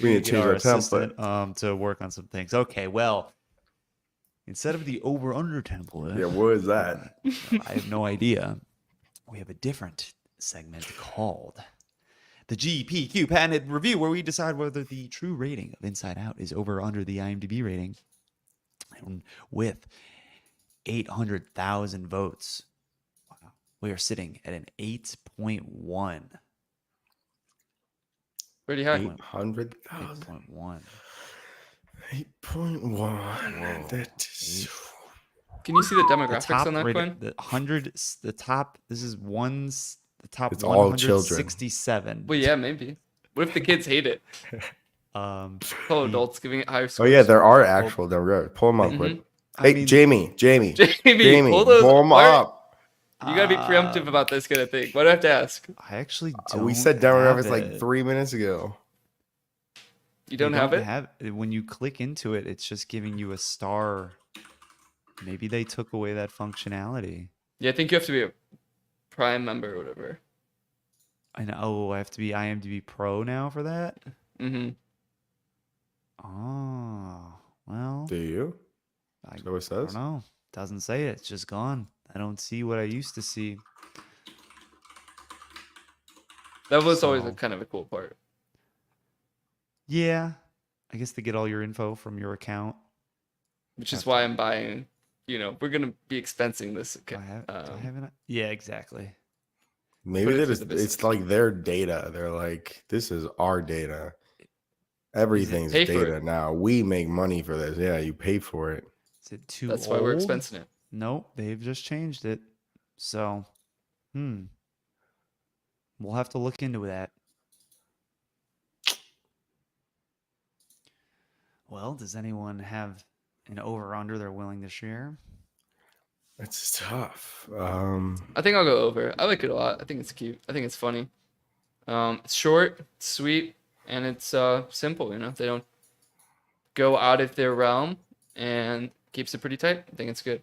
We need to get change our assistant, to work on some things. Okay, well, instead of the over under template, Yeah, what is that? I have no idea. We have a different segment called the GPQ Patented Review, where we decide whether the true rating of Inside Out is over or under the IMDb rating. And with 800,000 votes, wow, we are sitting at an 8.1. Pretty high. 800,000. 8.1. 8.1. That is. Can you see the The demographics top on that, rated, Quinn? the top, this is the top It's all children. 167. Well, yeah, maybe. What if the kids hate it? Full adults giving it higher Oh scores. yeah, there are actual demographics. Pull them up, Mhm. Quinn. I Hey, mean, Jamie, Jamie, pull pull those. them why- up. You gotta be preemptive about this kind of thing. Why do I have to ask? I actually don't. We said have demographics like it. 3 minutes ago. You don't have it? When you click into it, it's just giving you a star. Maybe they took away that functionality. Yeah, I think you have to be a Prime member or whatever. I know. Oh, I have to be IMDb Pro now for that. Mm-hmm. Oh, well. Do you? I Is that what it don't says? know. Doesn't say it. It's just gone. I don't see what I used to see. That was always So- kind of a cool part. Yeah, I guess to get all your info from your account. Which is why I'm buying, we're gonna be expensing this. Do I have it? Yeah, exactly. Maybe Put it that through is, the business. it's like their data. They're like, this is our data. Everything's pay for data it? now. We make money for this. Yeah, you pay for it. Is it too That's old? why we're expensing it. Nope, they've just changed it. So, we'll have to look into that. Well, does anyone have an over/under they're willing to share? It's tough. I think I'll go over. I like it a lot. I think it's cute. I think it's funny. It's short, it's sweet, and it's simple. They don't go out of their realm and keeps it pretty tight. I think it's good.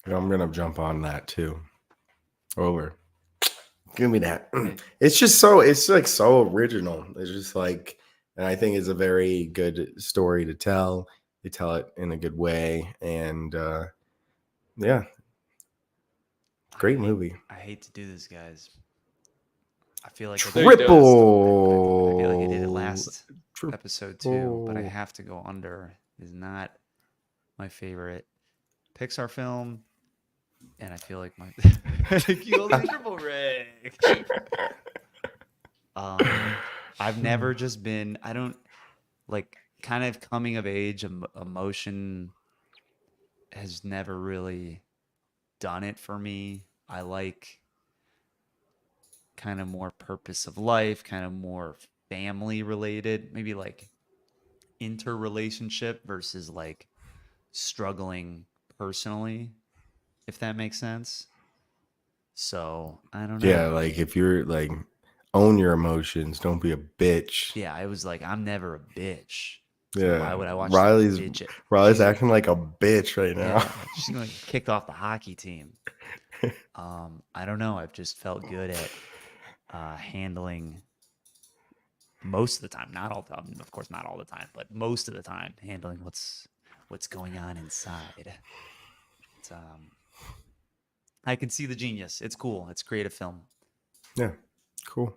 I'm gonna jump on that too. Over. Give me that. It's just so original. It's just like, and I think it's a very good story to tell. They tell it in a good way, and yeah, great movie. I hate to do this, guys. I feel like There you go. Triple. I feel like I did it last Triple. episode too, but I have to go under. Is not my favorite Pixar film, and I feel like my triple Rick. I've never just been. I don't like kind of coming of age emotion has never really done it for me. I like kind of more purpose of life, kind of more family related, maybe like interrelationship versus like struggling personally, if that makes sense. So I don't know. Yeah, like if you're like, own your emotions. Don't be a bitch. Yeah, I was like, I'm never a bitch. So Yeah. why would I watch Riley's bitch? Riley's acting like a bitch right now. Yeah, she's gonna get kicked off the hockey team. I don't know. I've just felt good at handling most of the time, not all the time, of course, not all the time, but most of the time, handling what's going on inside. It's, I can see the genius. It's cool. It's creative film. Yeah. Cool.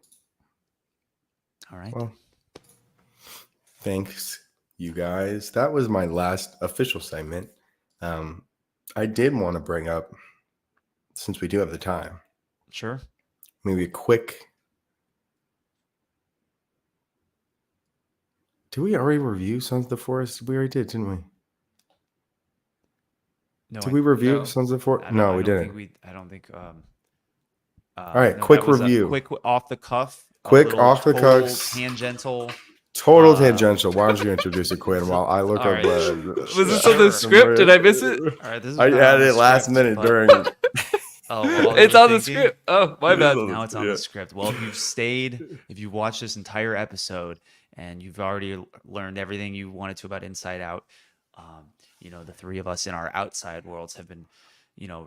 All right. Well, thanks, you guys. That was my last official segment. I did want to bring up, since we do have the time, Sure. maybe a quick. Did we already review Sons of the Forest? We already did, didn't we? No, Did we review no. Sons of the I Forest? don't- No, I we don't didn't. think I don't think. All right, no, quick that was a review. quick off the cuff. a Quick little off the total cuffs. tangential. Total tangential. Why don't you introduce it, Quinn, while I look All up? right. Was this Sure. on the script? Did I miss it? All right, this is I not on added the it last script, minute but- during. Oh, well, It's you were on the thinking? script. Oh, my It is bad. on the- Now it's on yeah. the script. Well, if you've stayed, if you've watched this entire episode and you've already learned everything you wanted to about Inside Out, the three of us in our outside worlds have been,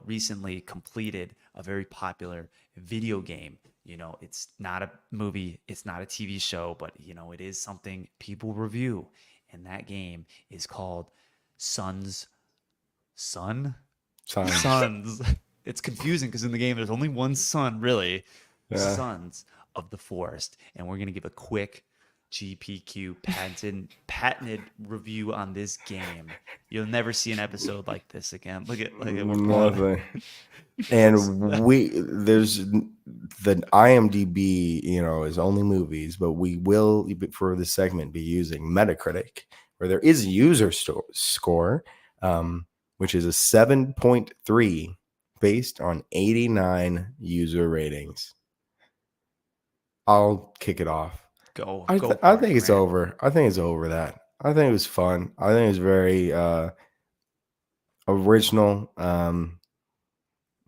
recently completed a very popular video game. It's not a movie, it's not a TV show, but, it is something people review. And that game is called Sons. Sons. It's confusing because in the game there's only one son, really. Yeah. Sons of the Forest, and we're gonna give a quick GPQ patented review on this game. You'll never see an episode like this again. Look at we're pulling. Nothing. And there's the IMDb, is only movies, but we will, for this segment, be using Metacritic, where there is a user score, which is a 7.3 based on 89 user ratings. I'll kick it off. I think it's over. I think it's over that. I think it was fun. I think it was very original.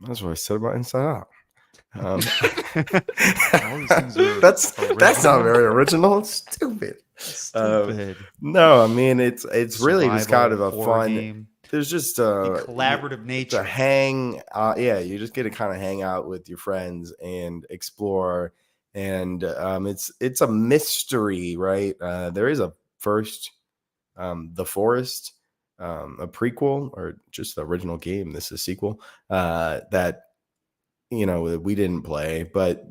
That's what I said about Inside Out. All these things are That's not original. very original. It's stupid. Stupid. No, I mean it's really just kind Survival of a horror fun. game. There's just The collaborative nature. to hang. Yeah, you just get to kind of hang out with your friends and explore, and it's a mystery, right? There is a first, The Forest, a prequel or just the original game. This is a sequel that we didn't play, but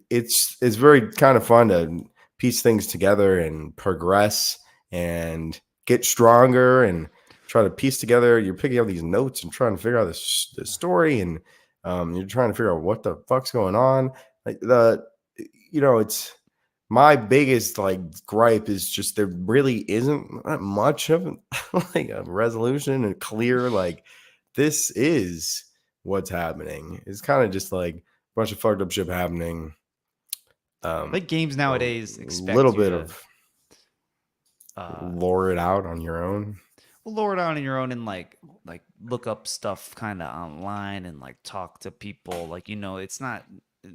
it's very kind of fun to piece things together and progress and get stronger and try to piece together. You're picking up these notes and trying to figure out this story, and you're trying to figure out what the fuck's going on. Like it's my biggest like gripe is just there really isn't that much of like a resolution and clear like this is what's happening. It's kind of just like a bunch of fucked up shit happening. Like games nowadays a expect little you bit to, of lure it out on your own. lure it on your own and like look up stuff kind of online and like talk to people. Like it's not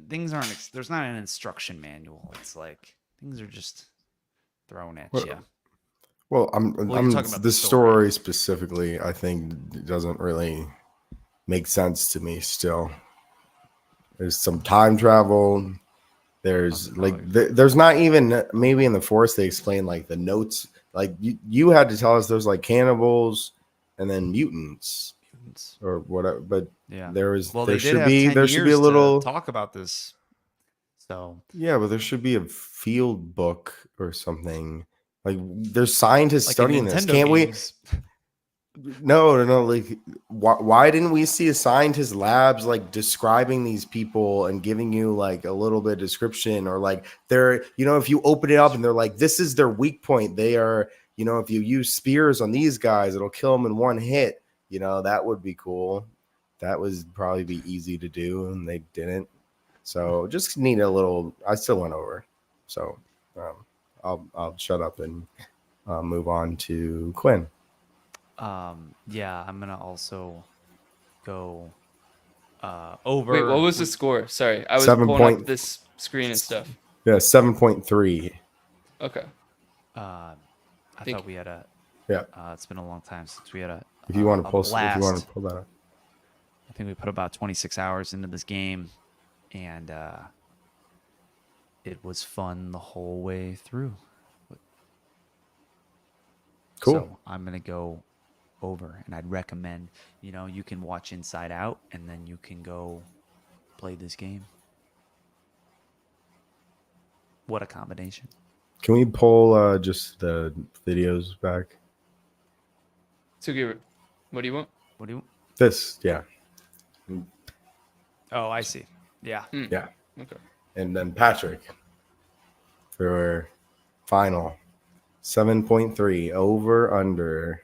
things aren't there's not an instruction manual. It's like things are just thrown at you. Well, you're talking about the story specifically. I think it doesn't really make sense to me. Still, there's some time travel. There's there's not even maybe in The Forest they explain like the notes. Like you had to tell us there's like cannibals and then mutants or whatever. But yeah, there they should did be have 10 there should be a years little to talk about this. So yeah, but there should be a field book or something. Like there's scientists like studying this. Can't games. we? No. Like, why didn't we see a scientist labs like describing these people and giving you like a little bit of description or like they're if you open it up and they're like this is their weak point. They are if you use spears on these guys, it'll kill them in one hit. That would be cool. That would probably be easy to do, and they didn't. So just need a little. I still went over. So I'll shut up and move on to Quinn. Yeah, I'm gonna also go over. Wait, what was the score? Sorry, I was 7 pulling up this screen and stuff. Yeah, 7.3. Okay. I thought we had a. Yeah. It's been a long time since we had a. If you want to pull that up. I think we put about 26 hours into this game, and it was fun the whole way through. Cool. So I'm gonna go over, and I'd recommend you can watch Inside Out, and then you can go play this game. What a combination! Can we pull just the videos back? So what do you want? What do you? This, yeah. Oh, I see. Yeah. Yeah. Okay. And then Patrick for final 7.3 over under.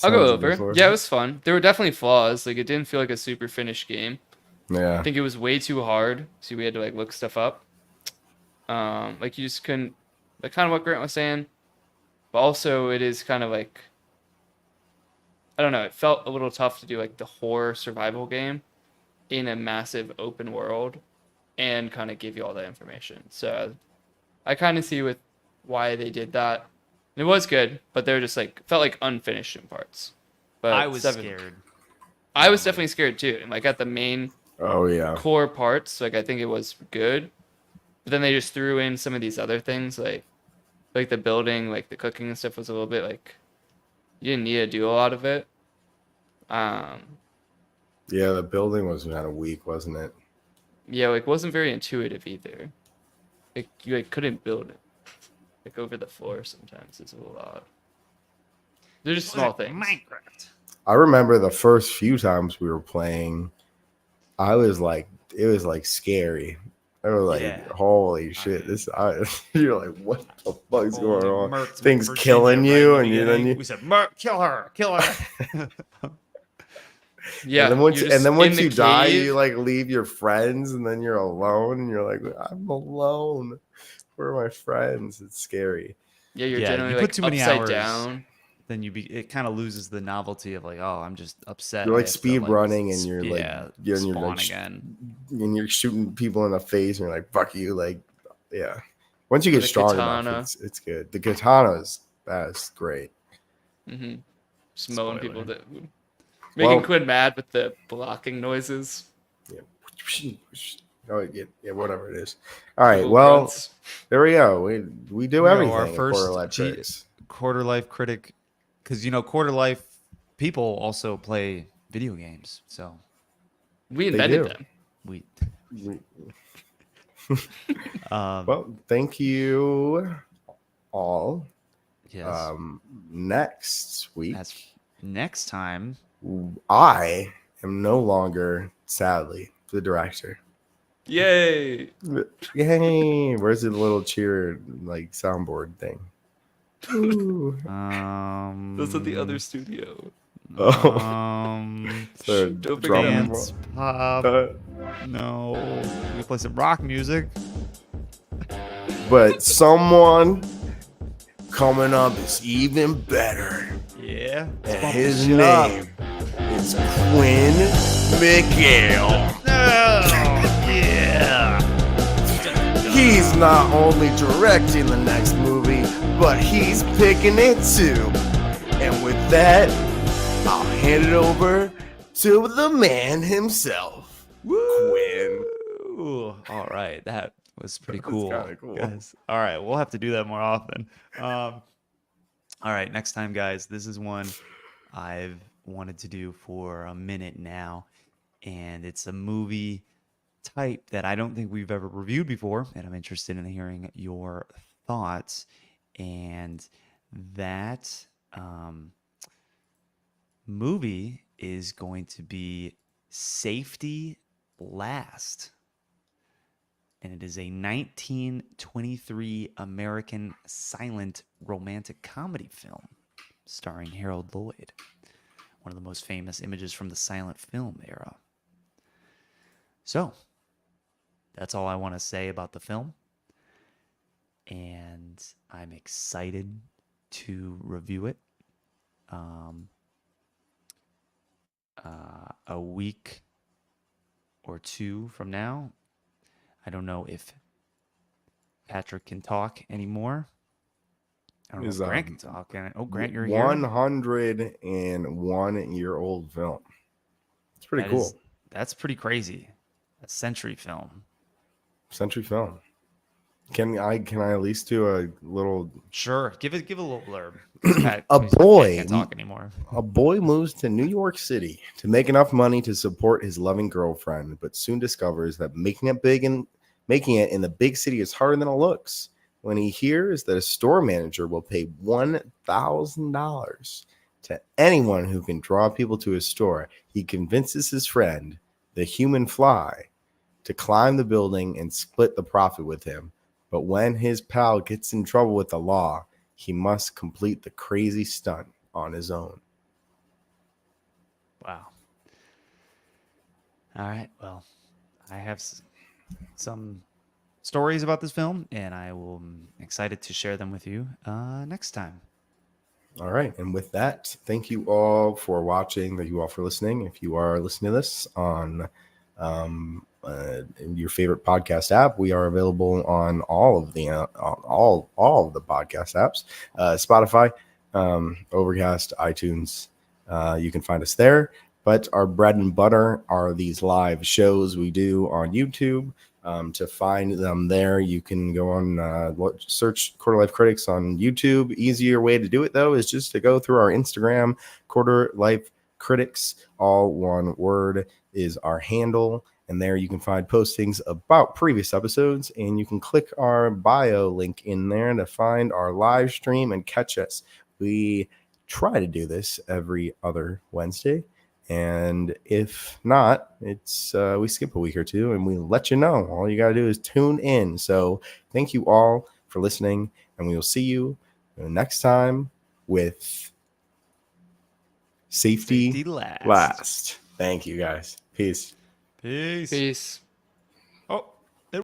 I'll go over. Yeah, it was fun. There were definitely flaws. Like it didn't feel like a super finished game. Yeah. I think it was way too hard, so we had to like look stuff up. Like you just couldn't, like kind of what Grant was saying, but also it is kind of like, I don't know. It felt a little tough to do like the horror survival game in a massive open world and kind of give you all that information. So I kind of see why they did that. It was good, but they're just like felt like unfinished in parts. But I was scared. I was definitely scared too. And like at the main core parts, like I think it was good. But then they just threw in some of these other things like the building, like the cooking and stuff was a little bit like you didn't need to do a lot of it. Yeah, the building was kind of weak, wasn't it? Yeah, like wasn't very intuitive either. Like you like couldn't build it. Like over the floor sometimes it's a little odd. They're just small things. Minecraft. I remember the first few times we were playing, it was like scary. I was like, holy shit! You're like, what the fuck's going on? Things killing you, and we said, kill her. Yeah. And then once you die, you like leave your friends, and then you're alone, and you're like, I'm alone. Where are my friends? It's scary. Yeah, you're generally like upside down. then it kind of loses the novelty of like, oh, I'm just upset. You're I like have to, speed running, and you're spawn again. and you're shooting people in the face, and you're like, "Fuck you!" Like, yeah. Once you Or get the strong katana. enough, it's good. The katana that's great. Mm-hmm. Just mowing Spoiler. people that making Well- Quinn mad with the blocking noises. Oh yeah, whatever it is. All right, Little well, grunts. there we go. We do Here we go, everything. our at first Quarter Life Critics. Quarter Life Critic, because Quarter Life people also play video games, so We They invented do. them. we. We- Um, Well, thank you all. yes. Next week, As next time, I am no longer, sadly, the director. Yay! Yay! Where's the little cheer like soundboard thing? Ooh. Those are the other studio. Oh. So Don't pick it drum up. dance pop. uh, No, we play some rock music. but someone coming up is even better. Yeah, let's And bump his this shit up. name is Quinn Miguel. Yeah. He's not only directing the next movie, but he's picking it too. And with that, I'll hand it over to the man himself, Quinn. Ooh, all right, that was pretty That was cool, kinda cool. guys. All right, we'll have to do that more often. All right, next time, guys. This is one I've wanted to do for a minute now, and it's a movie type that I don't think we've ever reviewed before, and I'm interested in hearing your thoughts. And that movie is going to be Safety Last. And it is a 1923 American silent romantic comedy film starring Harold Lloyd, one of the most famous images from the silent film era. So, that's all I want to say about the film. And I'm excited to review it. A week or two from now. I don't know if Patrick can talk anymore. I don't know if Grant can talk. Oh, Grant, you're here. 101-year-old film. It's pretty cool. That's pretty crazy. A century film. Century film. Can I at least do a little? Sure. Give a little blurb. Pat can't talk anymore. A boy moves to New York City to make enough money to support his loving girlfriend, but soon discovers that making it in the big city is harder than it looks. When he hears that a store manager will pay $1,000 to anyone who can draw people to his store, he convinces his friend, the human fly, to climb the building and split the profit with him. But when his pal gets in trouble with the law, he must complete the crazy stunt on his own. Wow. All right. Well, I have some stories about this film, and I'm excited to share them with you next time. All right. And with that, thank you all for watching. Thank you all for listening. If you are listening to this on your favorite podcast app, we are available on all of the all of the podcast apps, Spotify, Overcast, iTunes. You can find us there. But our bread and butter are these live shows we do on YouTube. To find them there, you can go on search Quarter Life Critics on YouTube. Easier way to do it, though, is just to go through our Instagram, Quarter Life Critics. All one word is our handle. And there you can find postings about previous episodes. And you can click our bio link in there to find our live stream and catch us. We try to do this every other Wednesday. And if not, it's we skip a week or two and we let you know. All you got to do is tune in. So thank you all for listening. And we will see you next time with Safety Last. Last. Thank you, guys. Peace. Peace. Peace.